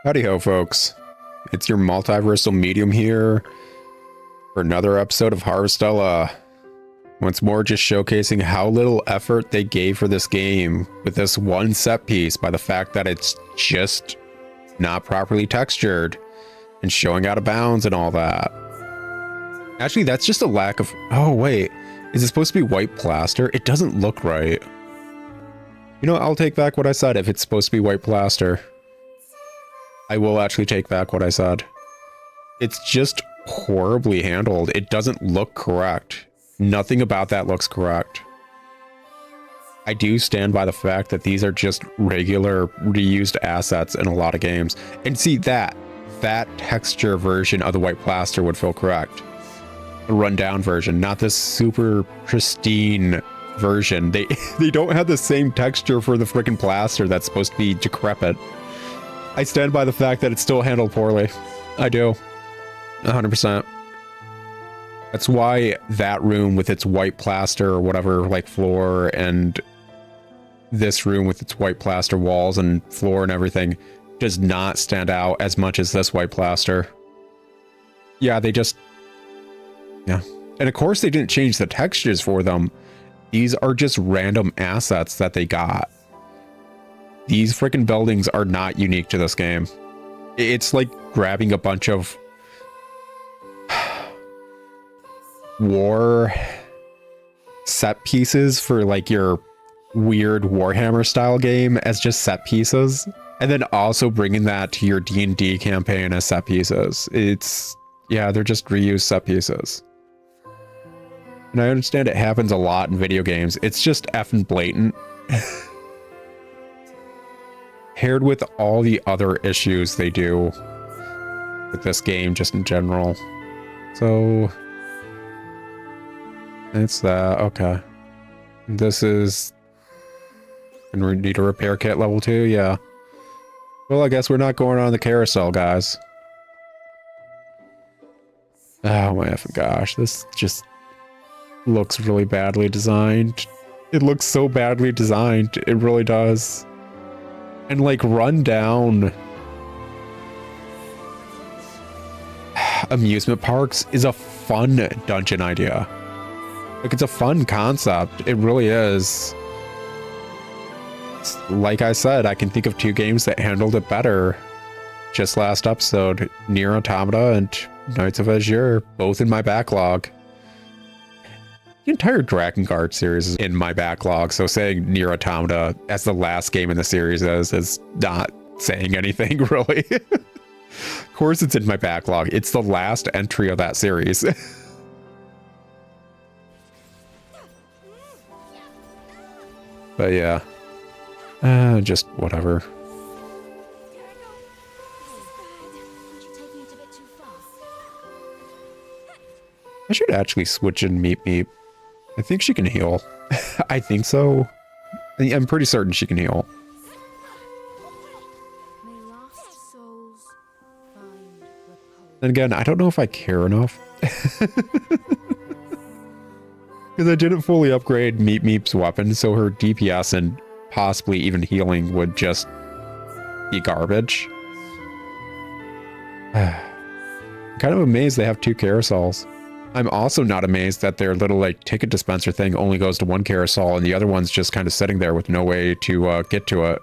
Howdy ho, folks. It's your multiversal medium here for another episode of Harvestella. Once more, just showcasing how little effort they gave for this game with this one set piece by the fact that it's just not properly textured and showing out of bounds and all that. Actually, that's just a lack of... Oh, wait. Is it supposed to be white plaster? It doesn't look right. You know, I'll take back what I said if it's supposed to be white plaster. I will actually take back what I said. It's just horribly handled. It doesn't look correct. Nothing about that looks correct. I do stand by the fact that these are just regular reused assets in a lot of games. And see, that texture version of the white plaster would feel correct. A rundown version, not this super pristine version. They don't have the same texture for the freaking plaster that's supposed to be decrepit. I stand by the fact that it's still handled poorly. I do. 100%. That's why that room with its white plaster or whatever, like floor, and this room with its white plaster walls and floor and everything does not stand out as much as this white plaster. Yeah, they just... Yeah. And of course they didn't change the textures for them. These are just random assets that they got. These freaking buildings are not unique to this game. It's like grabbing a bunch of war set pieces for like your weird Warhammer style game as just set pieces, and then also bringing that to your D&D campaign as set pieces. It's, yeah, they're just reused set pieces. And I understand it happens a lot in video games. It's just effing blatant. Paired with all the other issues they do with this game just in general. So it's that. Okay. This is... And we need a repair kit level 2, yeah. Well, I guess we're not going on the carousel, guys. Oh my effing gosh, this just looks really badly designed. It looks so badly designed, it really does. And like run down amusement parks is a fun dungeon idea. Like, it's a fun concept. It really is. Like I said, I can think of 2 games that handled it better. Just last episode, Nier Automata and Knights of Azure, both in my backlog. The entire Drakengard series is in my backlog, so saying Nier Automata as the last game in the series is not saying anything, really. Of course it's in my backlog. It's the last entry of that series. But yeah. Just whatever. I should actually switch in Meep Meep. I think she can heal. I think so. I'm pretty certain she can heal. And again, I don't know if I care enough. Because I didn't fully upgrade Meep Meep's weapon, so her DPS and possibly even healing would just be garbage. I'm kind of amazed they have 2 carousels. I'm also not amazed that their little like ticket dispenser thing only goes to 1 carousel and the other one's just kind of sitting there with no way to get to it.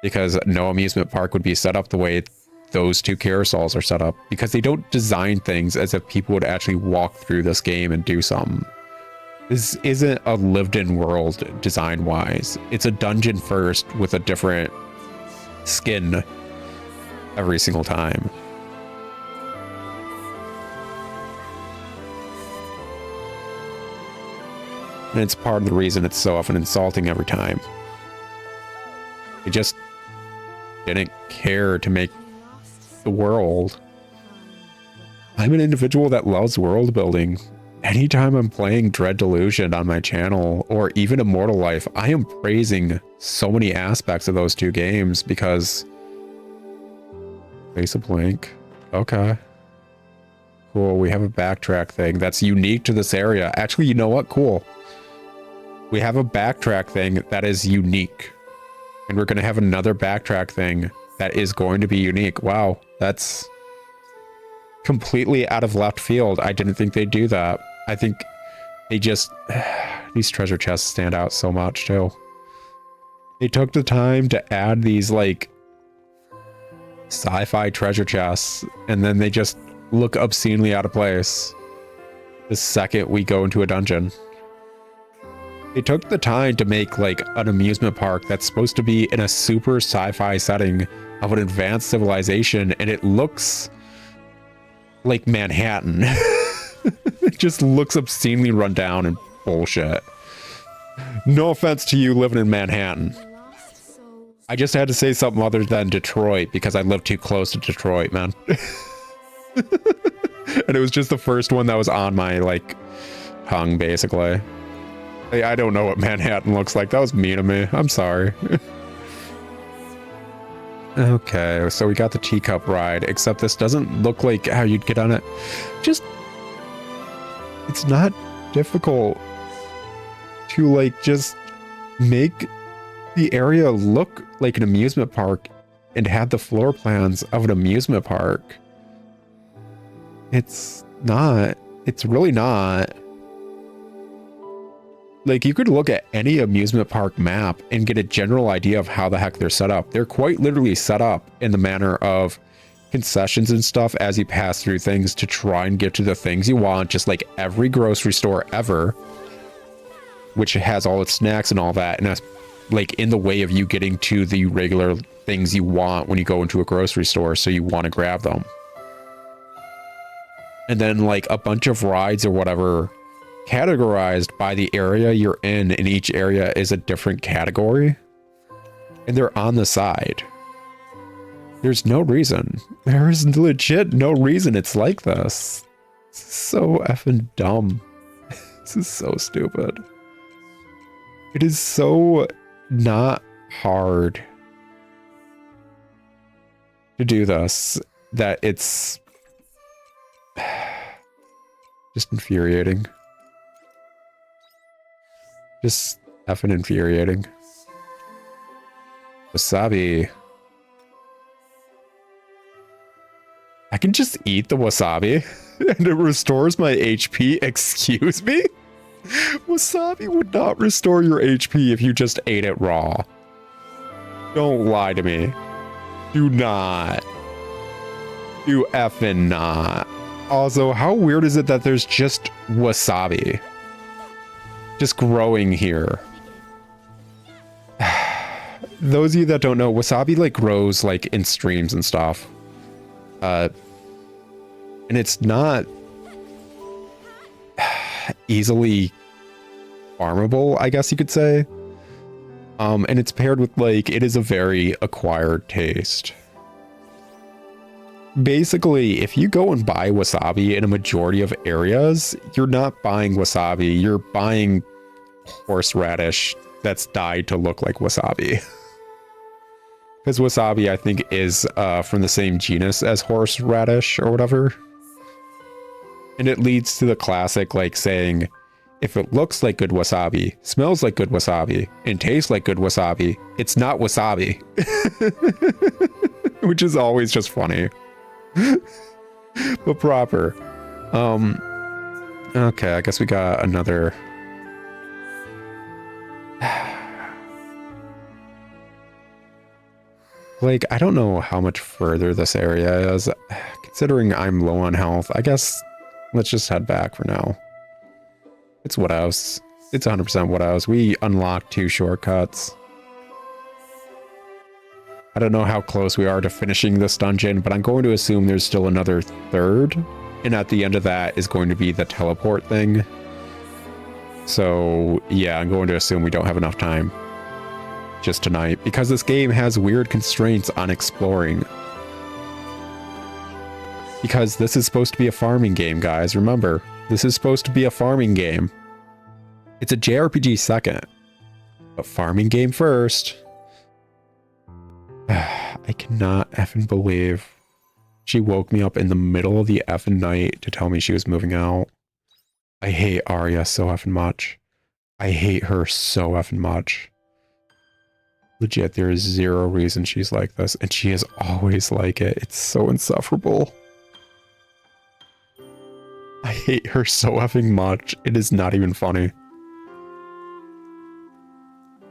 Because no amusement park would be set up the way those 2 carousels are set up. Because they don't design things as if people would actually walk through this game and do something. This isn't a lived-in world design-wise. It's a dungeon first with a different skin every single time. And it's part of the reason it's so often insulting every time. They just didn't care to make the world. I'm an individual that loves world building. Anytime I'm playing Dread Delusion on my channel, or even Immortal Life, I am praising so many aspects of those 2 games because... Face a blink. Okay. Cool, we have a backtrack thing that's unique to this area. Actually, you know what? Cool. We have a backtrack thing that is unique. And we're going to have another backtrack thing that is going to be unique. Wow, that's completely out of left field. I didn't think they'd do that. I think they just... these treasure chests stand out so much, too. They took the time to add these, like, sci-fi treasure chests, and then they just look obscenely out of place the second we go into a dungeon. They took the time to make, like, an amusement park that's supposed to be in a super sci-fi setting of an advanced civilization, and it looks like Manhattan. It just looks obscenely run down and bullshit. No offense to you living in Manhattan. I just had to say something other than Detroit because I live too close to Detroit, man. And it was just the first one that was on my, like, tongue, basically. I don't know what Manhattan looks like. That was mean of me. I'm sorry. Okay, so we got the teacup ride, except this doesn't look like how you'd get on it. Just... it's not difficult to, like, just make the area look like an amusement park and have the floor plans of an amusement park. It's not. It's really not. Like, you could look at any amusement park map and get a general idea of how the heck they're set up. They're quite literally set up in the manner of concessions and stuff as you pass through things to try and get to the things you want, just like every grocery store ever, which has all its snacks and all that, and that's like in the way of you getting to the regular things you want when you go into a grocery store, so you want to grab them. And then like a bunch of rides or whatever categorized by the area you're in, and each area is a different category, and they're on the side. There's no reason. There is legit no reason it's like this. This is so effing dumb. This is so stupid. It is so not hard to do this that it's just infuriating. Just effing infuriating. Wasabi. I can just eat the wasabi and it restores my HP. Excuse me? Wasabi would not restore your HP if you just ate it raw. Don't lie to me. Do not. Do effing not. Also, how weird is it that there's just wasabi just growing here? Those of you that don't know, wasabi like grows like in streams and stuff. And it's not easily farmable, I guess you could say. And it's paired with like, it is a very acquired taste. Basically, if you go and buy wasabi in a majority of areas, you're not buying wasabi, you're buying horseradish that's dyed to look like wasabi. Because wasabi, I think, is from the same genus as horseradish or whatever. And it leads to the classic, like, saying, if it looks like good wasabi, smells like good wasabi, and tastes like good wasabi, it's not wasabi. Which is always just funny. But proper. Okay, I guess we got another... Like, I don't know how much further this area is. Considering I'm low on health, I guess let's just head back for now. It's what else? It's 100% what else. We unlocked 2 shortcuts. I don't know how close we are to finishing this dungeon, but I'm going to assume there's still another 3rd. And at the end of that is going to be the teleport thing. So, yeah, I'm going to assume we don't have enough time just tonight, because this game has weird constraints on exploring. Because this is supposed to be a farming game, guys. Remember, this is supposed to be a farming game. It's a JRPG second, but farming game first. I cannot effing believe she woke me up in the middle of the effing night to tell me she was moving out. I hate Arya so effing much. I hate her so effing much. Legit, there is zero reason she's like this, and she is always like it. It's so insufferable. I hate her so effing much. It is not even funny.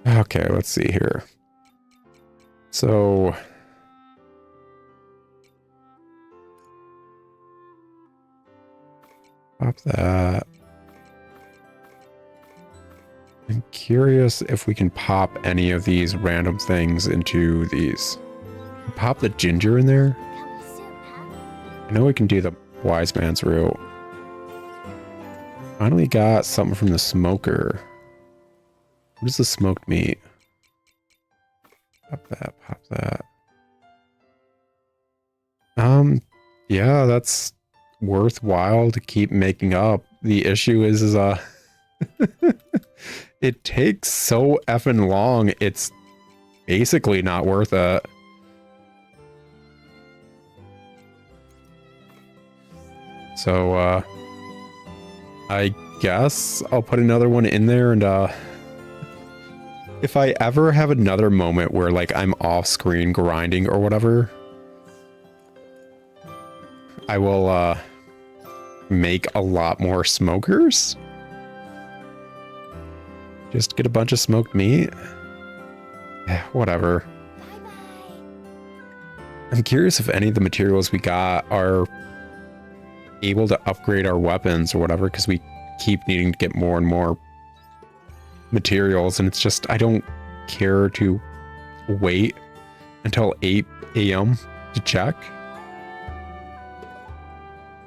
Okay, let's see here. So... pop that. I'm curious if we can pop any of these random things into these. Pop the ginger in there? I know we can do the wise man's root. Finally got something from the smoker. What is the smoked meat? Pop that, pop that. Yeah, that's worthwhile to keep making up. The issue is it takes so effing long, it's basically not worth it. So, I guess I'll put another one in there, and if I ever have another moment where, like, I'm off screen grinding or whatever, I will, make a lot more smokers. Just get a bunch of smoked meat. Yeah, whatever. I'm curious if any of the materials we got are able to upgrade our weapons or whatever, because we keep needing to get more and more materials, and it's just, I don't care to wait until 8 a.m. to check.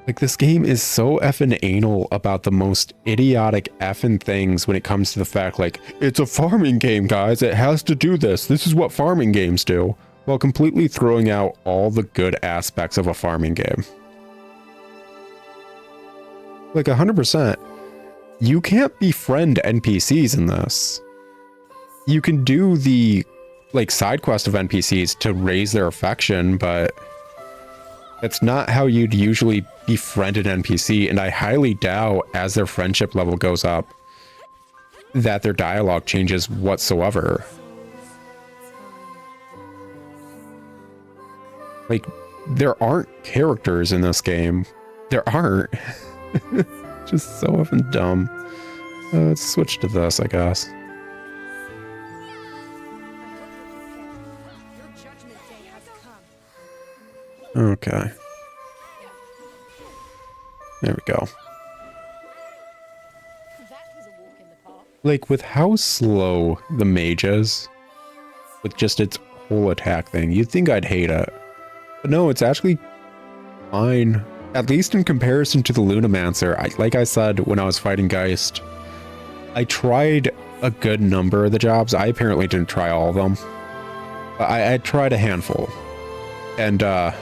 Like, this game is so effing anal about the most idiotic effing things when it comes to the fact, like, it's a farming game, guys, it has to do this. This is what farming games do. While completely throwing out all the good aspects of a farming game. Like, 100%. You can't befriend NPCs in this. You can do the, like, side quest of NPCs to raise their affection, but that's not how you'd usually befriend an NPC, and I highly doubt, as their friendship level goes up, that their dialogue changes whatsoever. Like, there aren't characters in this game. There aren't. Just so effing dumb. Let's switch to this, I guess. Okay. There we go. Like, with how slow the mage is, with just its whole attack thing, you'd think I'd hate it. But no, it's actually fine. At least in comparison to the Lunamancer. Like I said when I was fighting Geist, I tried a good number of the jobs. I apparently didn't try all of them. I tried a handful. And the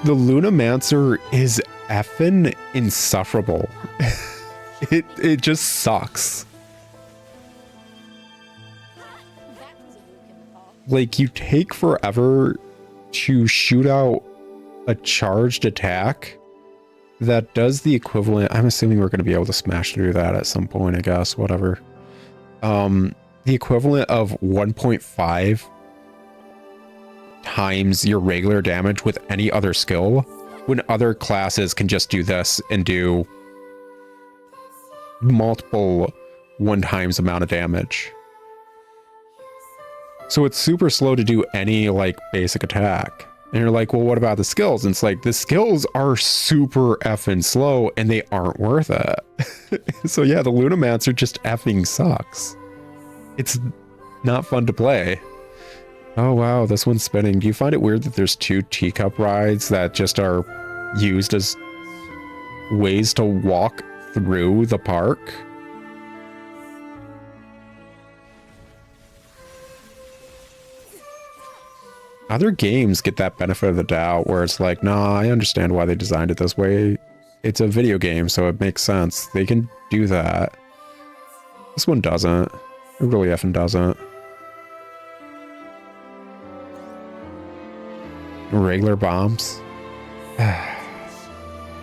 Lunamancer is effing insufferable. It just sucks. Like, you take forever to shoot out a charged attack that does the equivalent. I'm assuming we're going to be able to smash through that at some point, I guess, whatever. The equivalent of 1.5 times your regular damage with any other skill, when other classes can just do this and do multiple 1 times amount of damage. So it's super slow to do any, like, basic attack. And you're like, well, what about the skills? And it's like, the skills are super effing slow and they aren't worth it. So yeah, the Lunamancer just effing sucks. It's not fun to play. Oh wow, this one's spinning. Do you find it weird that there's 2 teacup rides that just are used as ways to walk through the park? Other games get that benefit of the doubt where it's like, nah, I understand why they designed it this way. It's a video game, so it makes sense. They can do that. This one doesn't. It really effing doesn't. Regular bombs.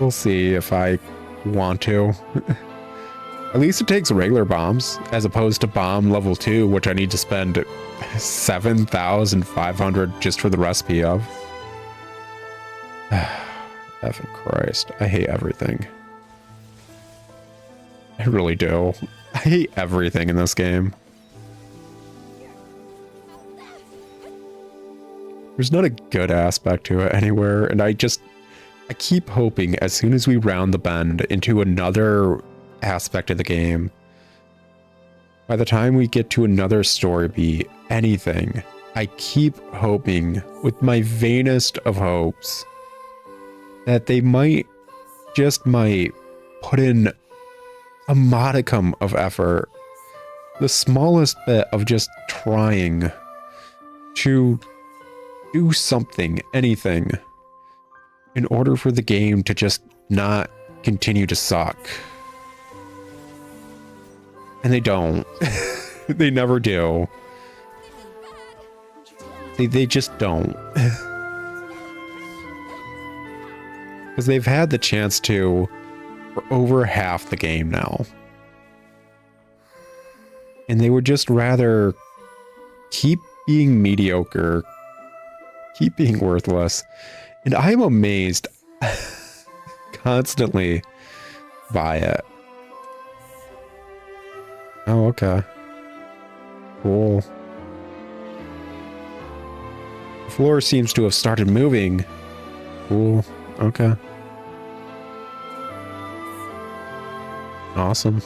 We'll see if I want to. At least it takes regular bombs as opposed to bomb level 2, which I need to spend 7,500 just for the recipe of. Effing Christ. I hate everything. I really do. I hate everything in this game. There's not a good aspect to it anywhere, and I keep hoping as soon as we round the bend into another aspect of the game, by the time we get to another story beat, anything, I keep hoping with my vainest of hopes that they might put in a modicum of effort, the smallest bit of just trying to do something, anything, in order for the game to just not continue to suck. And they don't. They never do. They just don't. Because they've had the chance to for over half the game now. And they would just rather keep being mediocre, keep being worthless. And I'm amazed constantly by it. Oh, okay. Cool. The floor seems to have started moving. Cool. Okay. Awesome.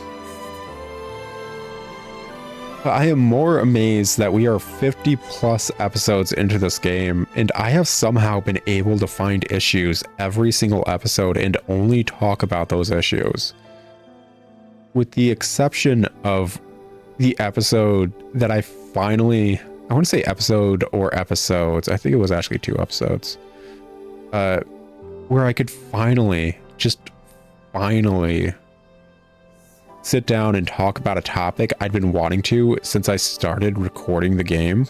But I am more amazed that we are 50 plus episodes into this game, and I have somehow been able to find issues every single episode and only talk about those issues. With the exception of the episode that I want to say episode or episodes, I think it was actually 2 episodes, where I could finally sit down and talk about a topic I'd been wanting to since I started recording the game,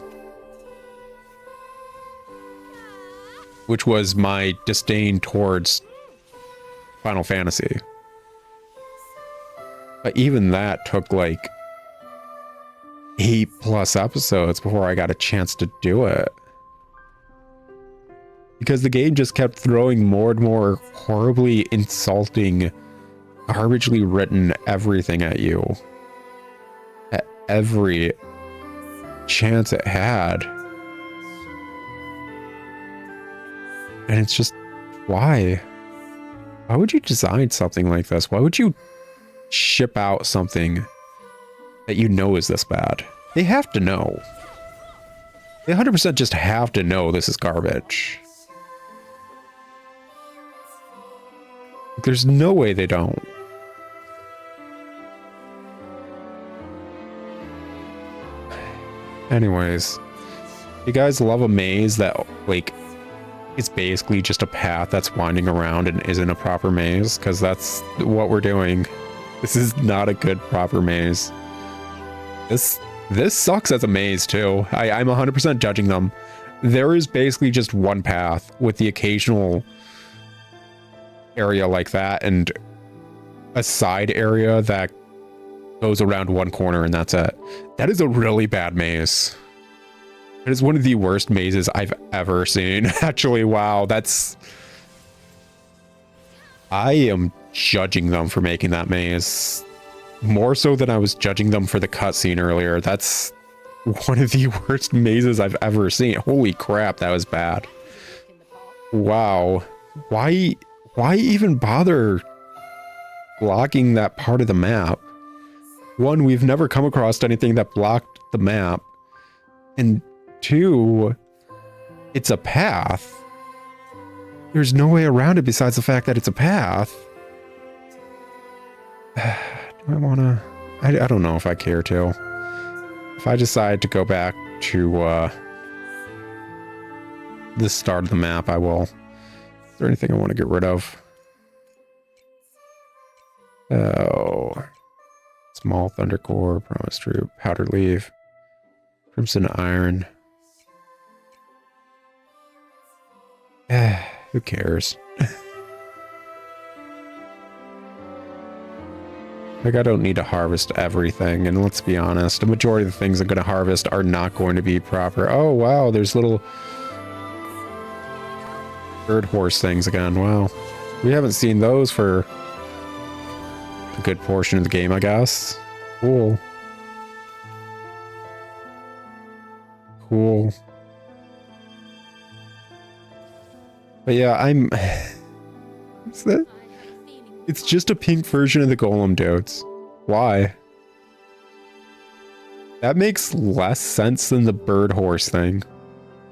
which was my disdain towards Final Fantasy. But even that took like 8 plus episodes before I got a chance to do it. Because the game just kept throwing more and more horribly insulting, garbagely written everything at you. At every chance it had. And it's just, why? Why would you design something like this? Why would you ship out something that you know is this bad? They have to know. They 100% just have to know this is garbage. There's no way they don't. Anyways, you guys love a maze that, like, it's basically just a path that's winding around and isn't a proper maze? Because that's what we're doing. This is not a good proper maze. This sucks as a maze too. I'm 100% judging them. There is basically just one path with the occasional area like that and a side area that goes around one corner, and that's it. That is a really bad maze. It is one of the worst mazes I've ever seen. Actually, wow, I am judging them for making that maze. More so than I was judging them for the cutscene earlier. That's one of the worst mazes I've ever seen. Holy crap, that was bad. Wow. Why even bother blocking that part of the map? One, we've never come across anything that blocked the map. And 2, it's a path. There's no way around it besides the fact that it's a path. Do I want to... I don't know if I care to. If I decide to go back to the start of the map, I will. Is there anything I want to get rid of? Oh. Small Thunder Core, Promise Troop, Powder Leaf, Crimson Iron. Who cares? Like, I don't need to harvest everything, and let's be honest, the majority of the things I'm going to harvest are not going to be proper. Oh, wow, there's little bird horse things again. Wow. We haven't seen those for a good portion of the game, I guess. Cool. Cool. But yeah, What's that? It's just a pink version of the golem dudes. Why? That makes less sense than the bird horse thing.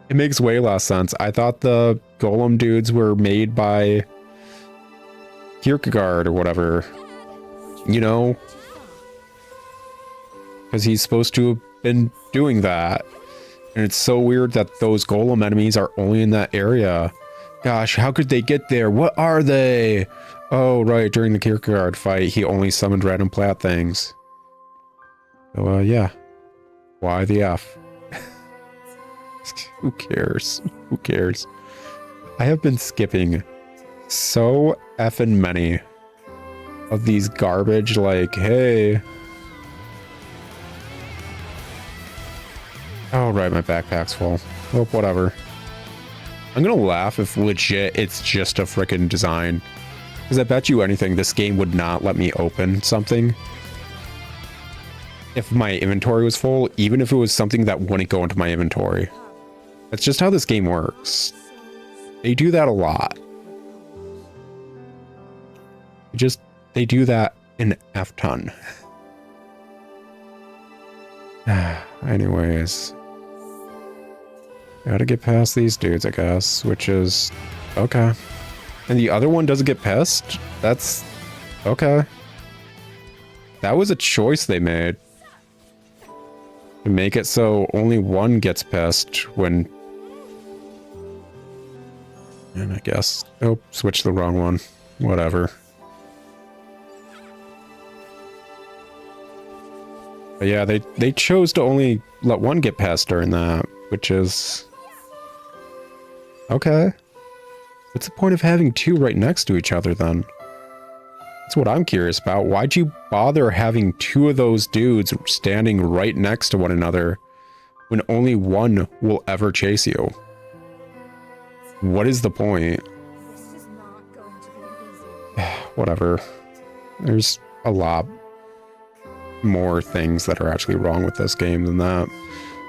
It makes way less sense. I thought the golem dudes were made by Kierkegaard or whatever. You know? Because he's supposed to have been doing that. And it's so weird that those golem enemies are only in that area. Gosh, how could they get there? What are they? Oh, right. During the Kierkegaard fight, he only summoned random plat things. So, yeah. Why the F? Who cares? Who cares? I have been skipping so effing many of these garbage, like, hey. Oh, right. My backpack's full. Oh, whatever. I'm gonna laugh if legit it's just a frickin' design. Because I bet you anything, this game would not let me open something if my inventory was full, even if it was something that wouldn't go into my inventory. That's just how this game works. They do that a lot. They do that an F ton. Anyways. Gotta get past these dudes, I guess, which is okay. And the other one doesn't get pissed? That's okay. That was a choice they made. To make it so only one gets pissed when... And I guess... Oh, switched the wrong one. Whatever. But yeah, they chose to only let one get past during that, which is... Okay. What's the point of having two right next to each other then? That's what I'm curious about. Why'd you bother having two of those dudes standing right next to one another when only one will ever chase you? What is the point? Whatever. There's a lot more things that are actually wrong with this game than that.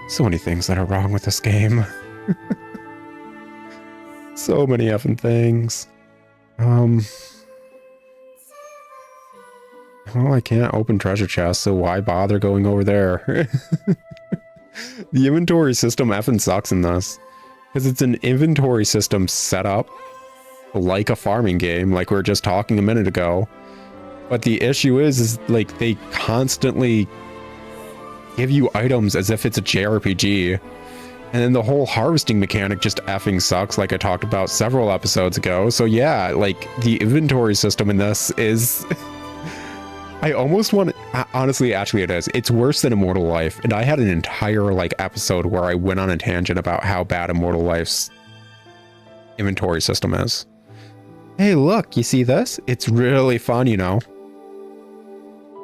So many things that are wrong with this game. So many effing things. Well, I can't open treasure chests, so why bother going over there? The inventory system effing sucks in this. Because it's an inventory system set up like a farming game, like we were just talking a minute ago. But the issue is like they constantly give you items as if it's a JRPG. And then the whole harvesting mechanic just effing sucks, like I talked about several episodes ago. So yeah, like the inventory system in this is... I almost want to... Honestly, actually it is. It's worse than Immortal Life. And I had an entire like episode where I went on a tangent about how bad Immortal Life's inventory system is. Hey, look, you see this? It's really fun, you know.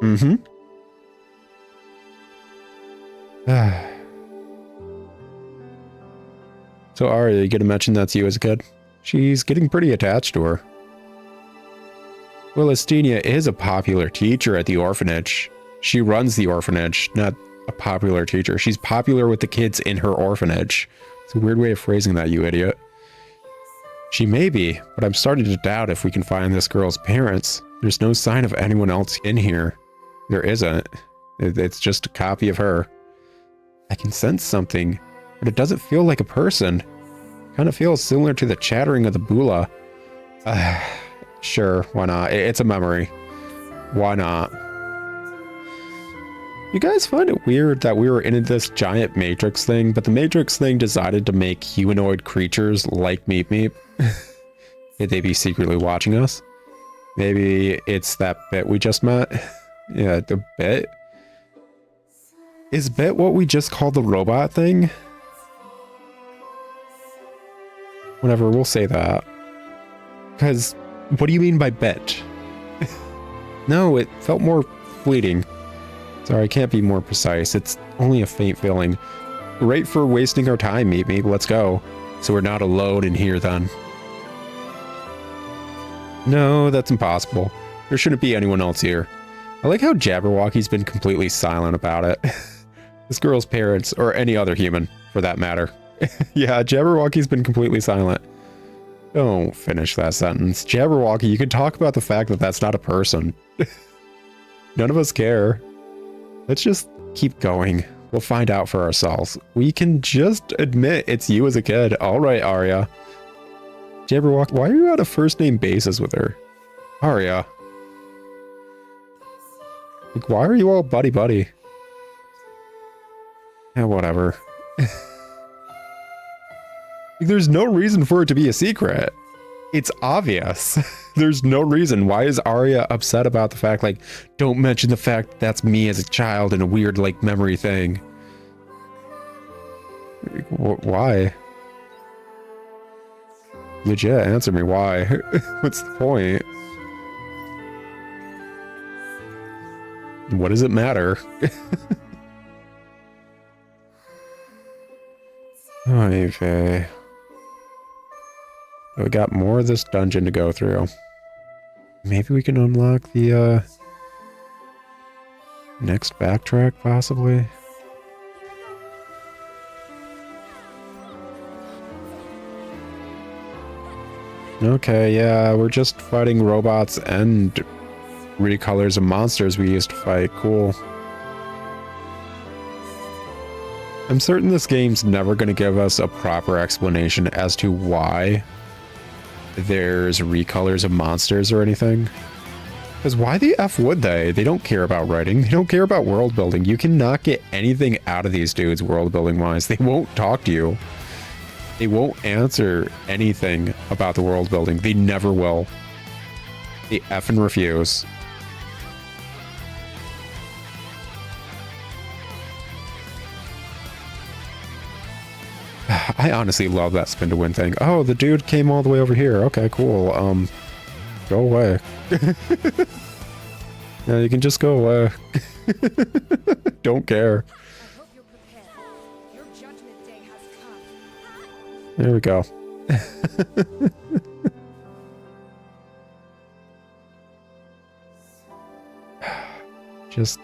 Mm-hmm. So Arya, you gonna mention that's you as a kid? She's getting pretty attached to her. Well, Estenia is a popular teacher at the orphanage. She runs the orphanage, not a popular teacher. She's popular with the kids in her orphanage. It's a weird way of phrasing that, you idiot. She may be, but I'm starting to doubt if we can find this girl's parents. There's no sign of anyone else in here. There isn't. It's just a copy of her. I can sense something, but it doesn't feel like a person. Kind of feels similar to the chattering of the Bula. Sure, why not? It's a memory. Why not? You guys find it weird that we were in this giant Matrix thing, but the Matrix thing decided to make humanoid creatures like Meep Meep? Could they be secretly watching us? Maybe it's that Bit we just met? Yeah, the Bit? Is Bit what we just called the robot thing? Whatever, we'll say that. Because, what do you mean by Bit? No, it felt more fleeting. Sorry, I can't be more precise. It's only a faint feeling. Great for wasting our time, Meet Me. Let's go. So we're not alone in here then. No, that's impossible. There shouldn't be anyone else here. I like how Jabberwocky's been completely silent about it. This girl's parents, or any other human, for that matter. Yeah, Jabberwocky's been completely silent. Don't finish that sentence. Jabberwocky, you could talk about the fact that that's not a person. None of us care. Let's just keep going. We'll find out for ourselves. We can just admit it's you as a kid. All right, Arya. Jabberwocky, why are you on a first name basis with her? Arya. Like, why are you all buddy-buddy? Yeah, whatever. There's no reason for it to be a secret. It's obvious. There's no reason. Why is Arya upset about the fact, like, don't mention the fact that's me as a child in a weird, like, memory thing? Why? Legit, answer me why. What's the point? What does it matter? Okay. We got more of this dungeon to go through. Maybe we can unlock the next backtrack, possibly. Okay, yeah, we're just fighting robots and recolors of monsters we used to fight. Cool. I'm certain this game's never going to give us a proper explanation as to why there's recolors of monsters or anything. Because why the F would they? They don't care about writing. They don't care about world building. You cannot get anything out of these dudes world building wise. They won't talk to you. They won't answer anything about the world building. They never will. They effing refuse. I honestly love that spin to win thing. Oh, the dude came all the way over here. Okay, cool. Go away. Yeah, you can just go away. Don't care. There we go. Just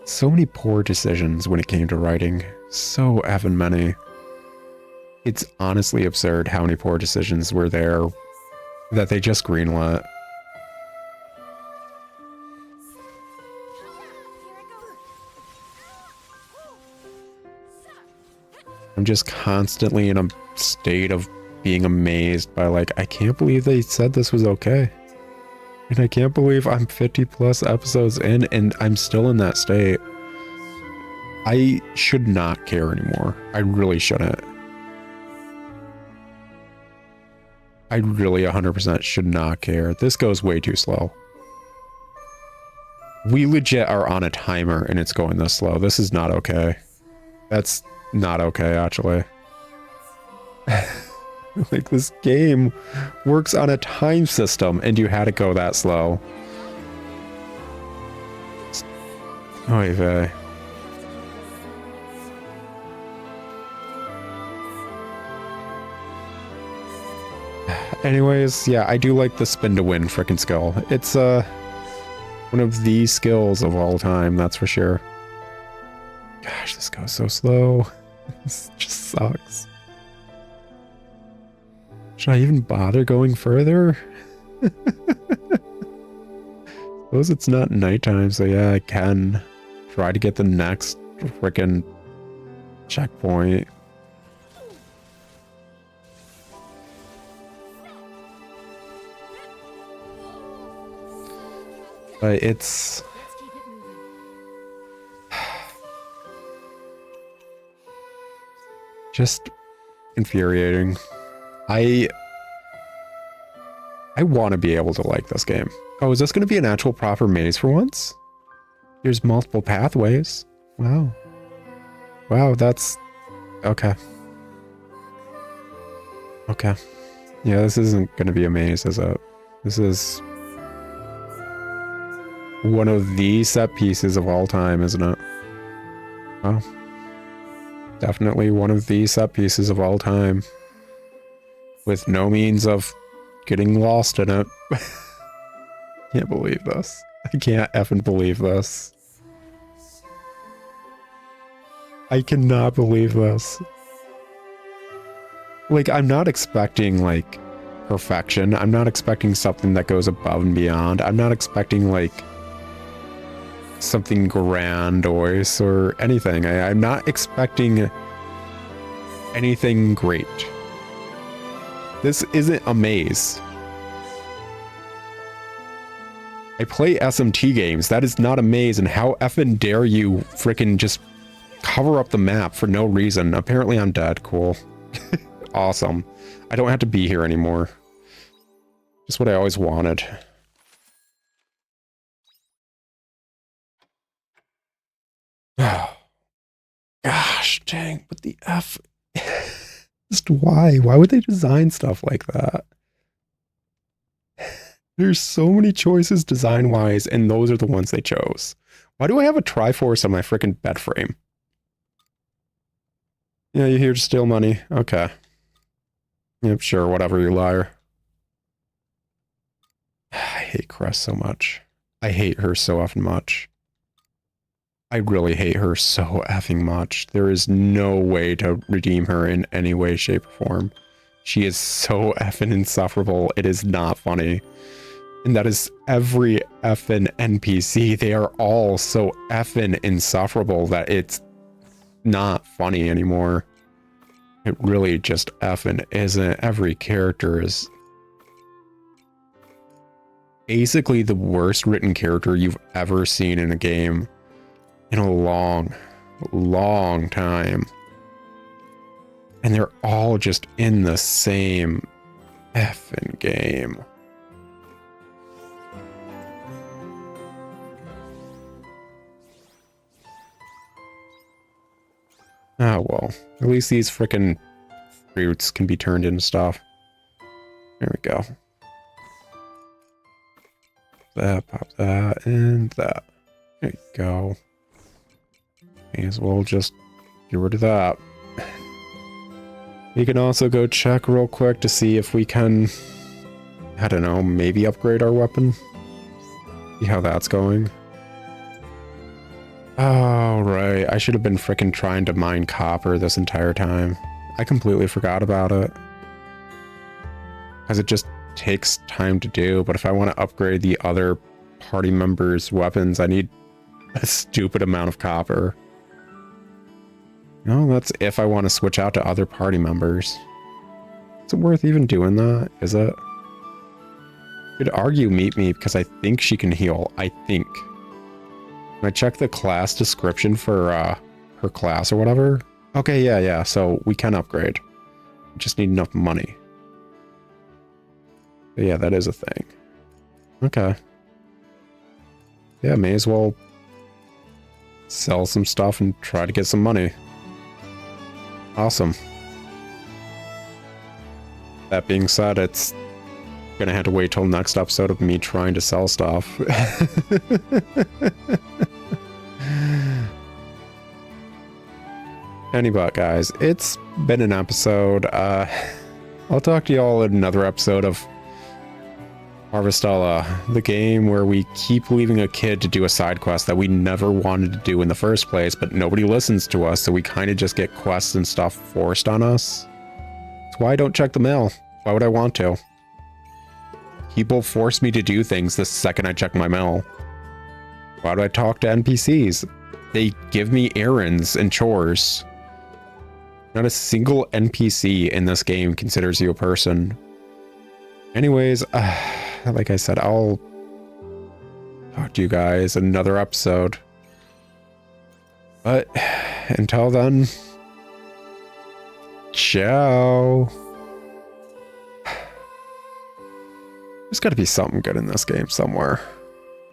so many poor decisions when it came to writing. So effing many. It's honestly absurd how many poor decisions were there that they just greenlit. I'm just constantly in a state of being amazed by, like, I can't believe they said this was okay. And I can't believe I'm 50 plus episodes in and I'm still in that state. I should not care anymore. I really shouldn't. I really 100% should not care. This goes way too slow. We legit are on a timer and it's going this slow. This is not okay. That's not okay, actually. Like, this game works on a time system and you had to go that slow. Oy vey. Anyways, yeah, I do like the spin to win frickin' skill. It's one of the skills of all time, that's for sure. Gosh, this goes so slow. This just sucks. Should I even bother going further? Suppose it's not nighttime, so yeah, I can try to get the next frickin' checkpoint. But it's just infuriating. I want to be able to like this game. Oh, is this going to be an actual proper maze for once? There's multiple pathways. Wow. Wow, that's... okay. Okay. Yeah, this isn't going to be a maze, is it? This is one of the set pieces of all time, isn't it? Well, definitely one of the set pieces of all time. With no means of getting lost in it. Can't believe this. I can't effing believe this. I cannot believe this. Like, I'm not expecting, like, perfection. I'm not expecting something that goes above and beyond. I'm not expecting, like, something grandiose or anything. I'm not expecting anything great. This isn't a maze. I play SMT games. That is not a maze, and how effing dare you frickin' just cover up the map for no reason. Apparently I'm dead. Cool. Awesome. I don't have to be here anymore. Just what I always wanted. Gosh dang, what the F? Just why? Why would they design stuff like that? There's so many choices design-wise, and those are the ones they chose. Why do I have a Triforce on my freaking bed frame? Yeah, you're here to steal money. Okay. Yep, sure, whatever, you liar. I hate Crest so much. I hate her so effing much. I really hate her so effing much. There is no way to redeem her in any way, shape, or form. She is so effing insufferable. It is not funny. And that is every effing NPC. They are all so effing insufferable that it's not funny anymore. It really just effing isn't. Every character is basically the worst written character you've ever seen in a game in a long, long time. And they're all just in the same effing game. Oh well, at least these frickin' fruits can be turned into stuff. There we go. That, pop that, and that. There you go. May as well just get rid of that. We can also go check real quick to see if we can, I don't know, maybe upgrade our weapon. See how that's going. Oh, right. I should have been frickin' trying to mine copper this entire time. I completely forgot about it. Because it just takes time to do, but if I want to upgrade the other party members' weapons, I need a stupid amount of copper. No, that's if I want to switch out to other party members. Is it worth even doing that? Is it? Could argue meet me because I think she can heal. I think. Can I check the class description for her class or whatever? Okay, yeah, so we can upgrade. We just need enough money. But yeah, that is a thing. Okay. Yeah, may as well sell some stuff and try to get some money. Awesome. That being said, it's gonna have to wait till next episode of me trying to sell stuff. Anyway, guys, it's been an episode. I'll talk to y'all in another episode of Harvestella, the game where we keep leaving a kid to do a side quest that we never wanted to do in the first place, but nobody listens to us, so we kind of just get quests and stuff forced on us. That's why I don't check the mail. Why would I want to? People force me to do things the second I check my mail. Why do I talk to NPCs? They give me errands and chores. Not a single NPC in this game considers you a person. Anyways, like I said, I'll talk to you guys in another episode. But until then, ciao. There's got to be something good in this game somewhere.